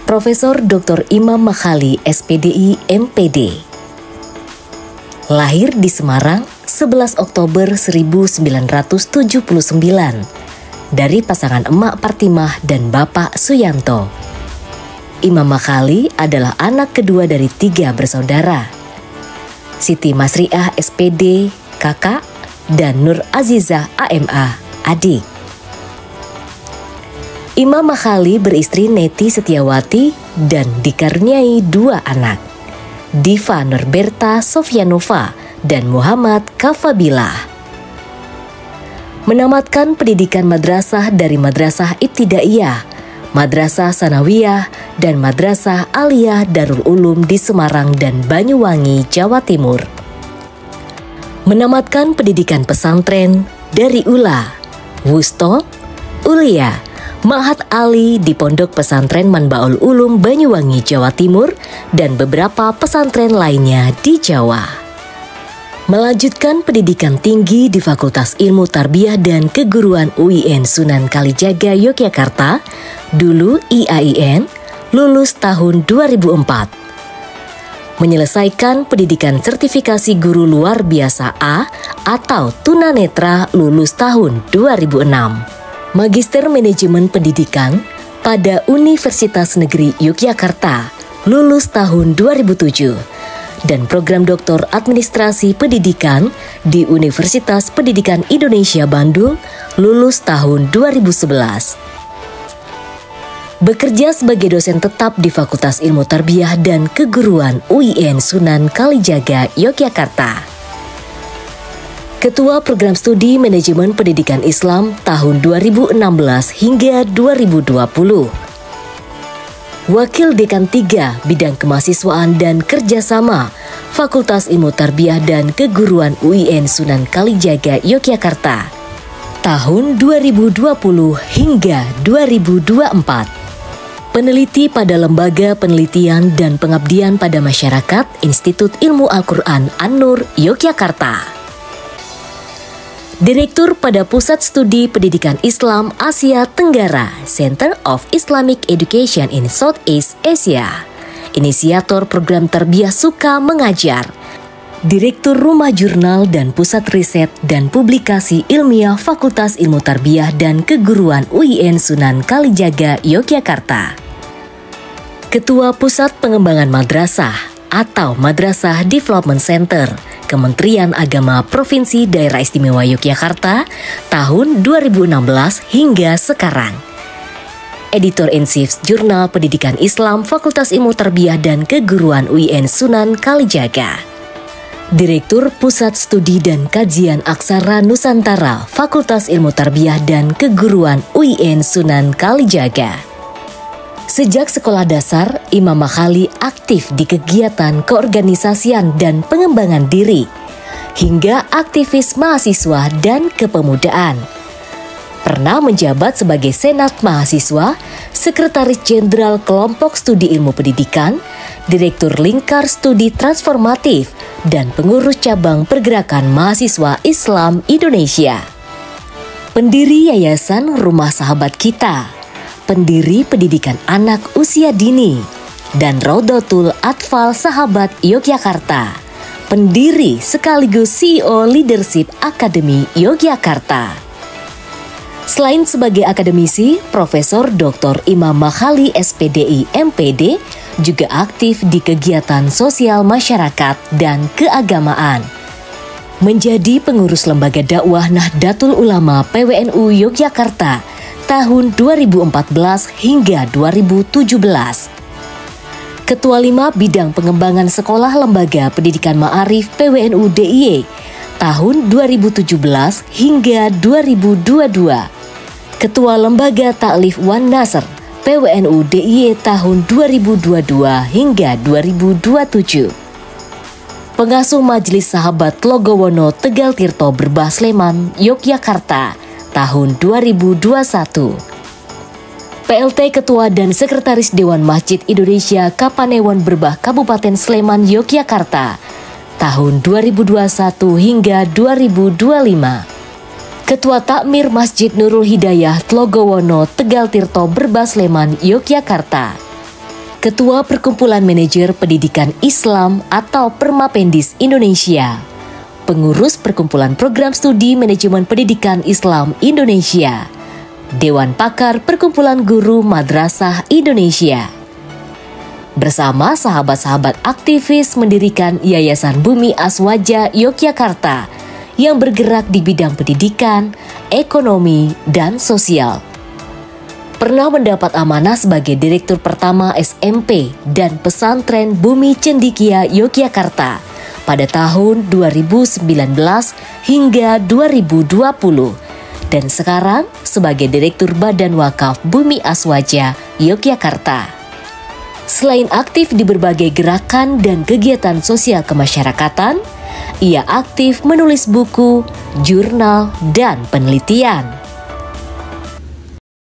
Profesor Dr. Imam Makhali, SPDI, MPD. Lahir di Semarang 11 Oktober 1979 dari pasangan Emak Partimah dan Bapak Suyanto. Imam Makhali adalah anak kedua dari 3 bersaudara. Siti Masriah, SPD, kakak, dan Nur Azizah, AMA, adik. Imam Makhali beristri Neti Setiawati dan dikaruniai 2 anak, Diva Norberta Sofyanova dan Muhammad Kafabilah. Menamatkan pendidikan madrasah dari Madrasah Ibtidaiyah, Madrasah Sanawiyah, dan Madrasah Aliyah Darul Ulum di Semarang dan Banyuwangi, Jawa Timur. Menamatkan pendidikan pesantren dari ULA, Wusto, Ulia, Ma'had Ali di Pondok Pesantren Manbaul Ulum Banyuwangi, Jawa Timur, dan beberapa pesantren lainnya di Jawa. Melanjutkan pendidikan tinggi di Fakultas Ilmu Tarbiyah dan Keguruan UIN Sunan Kalijaga, Yogyakarta, dulu IAIN, lulus tahun 2004. Menyelesaikan pendidikan sertifikasi guru luar biasa A atau tunanetra, lulus tahun 2006. Magister Manajemen Pendidikan pada Universitas Negeri Yogyakarta, lulus tahun 2007, dan program Doktor Administrasi Pendidikan di Universitas Pendidikan Indonesia Bandung, lulus tahun 2011. Bekerja sebagai dosen tetap di Fakultas Ilmu Tarbiyah dan Keguruan UIN Sunan Kalijaga, Yogyakarta. Ketua Program Studi Manajemen Pendidikan Islam tahun 2016 hingga 2020. Wakil Dekan 3 Bidang Kemahasiswaan dan Kerjasama Fakultas Ilmu Tarbiyah dan Keguruan UIN Sunan Kalijaga, Yogyakarta tahun 2020 hingga 2024. Peneliti pada Lembaga Penelitian dan Pengabdian pada Masyarakat Institut Ilmu Al-Quran An-Nur, Yogyakarta. Direktur pada Pusat Studi Pendidikan Islam Asia Tenggara, Center of Islamic Education in Southeast Asia. Inisiator program Tarbiyah Suka Mengajar. Direktur Rumah Jurnal dan Pusat Riset dan Publikasi Ilmiah Fakultas Ilmu Tarbiyah dan Keguruan UIN Sunan Kalijaga, Yogyakarta. Ketua Pusat Pengembangan Madrasah atau Madrasah Development Center, Kementerian Agama Provinsi Daerah Istimewa Yogyakarta tahun 2016 hingga sekarang. Editor-in-Chief Jurnal Pendidikan Islam Fakultas Ilmu Tarbiyah dan Keguruan UIN Sunan Kalijaga. Direktur Pusat Studi dan Kajian Aksara Nusantara Fakultas Ilmu Tarbiyah dan Keguruan UIN Sunan Kalijaga. Sejak sekolah dasar, Imam Makhali aktif di kegiatan keorganisasian dan pengembangan diri, hingga aktivis mahasiswa dan kepemudaan. Pernah menjabat sebagai Senat Mahasiswa, Sekretaris Jenderal Kelompok Studi Ilmu Pendidikan, Direktur Lingkar Studi Transformatif, dan pengurus cabang Pergerakan Mahasiswa Islam Indonesia. Pendiri Yayasan Rumah Sahabat Kita, pendiri pendidikan anak usia dini, dan Raudatul Atfal Sahabat Yogyakarta, pendiri sekaligus CEO Leadership Academy Yogyakarta. Selain sebagai akademisi, Profesor Dr. Imam Makhali, SPDI, MPD, juga aktif di kegiatan sosial masyarakat dan keagamaan. Menjadi pengurus Lembaga Dakwah Nahdlatul Ulama PWNU Yogyakarta tahun 2014 hingga 2017. Ketua 5 Bidang Pengembangan Sekolah Lembaga Pendidikan Ma'arif PWNU DIY tahun 2017 hingga 2022. Ketua Lembaga Ta'lif Wan Nasr PWNU DIY tahun 2022 hingga 2027. Pengasuh Majelis Sahabat Logowono Tegal Tirto Berbah Sleman, Yogyakarta tahun 2021. PLT Ketua dan Sekretaris Dewan Masjid Indonesia Kapanewon Berbah Kabupaten Sleman, Yogyakarta tahun 2021 hingga 2025. Ketua Takmir Masjid Nurul Hidayah Tlogowono Tegal Tirto Berbah Sleman, Yogyakarta Ketua Perkumpulan Manajer Pendidikan Islam atau Permapendis Indonesia, Pengurus Perkumpulan Program Studi Manajemen Pendidikan Islam Indonesia, Dewan Pakar Perkumpulan Guru Madrasah Indonesia. Bersama sahabat-sahabat aktivis mendirikan Yayasan Bumi Aswaja Yogyakarta yang bergerak di bidang pendidikan, ekonomi, dan sosial. Pernah mendapat amanah sebagai Direktur Pertama SMP dan Pesantren Bumi Cendikia Yogyakarta pada tahun 2019 hingga 2020 dan sekarang sebagai Direktur Badan Wakaf Bumi Aswaja Yogyakarta. Selain aktif di berbagai gerakan dan kegiatan sosial kemasyarakatan, ia aktif menulis buku, jurnal, dan penelitian.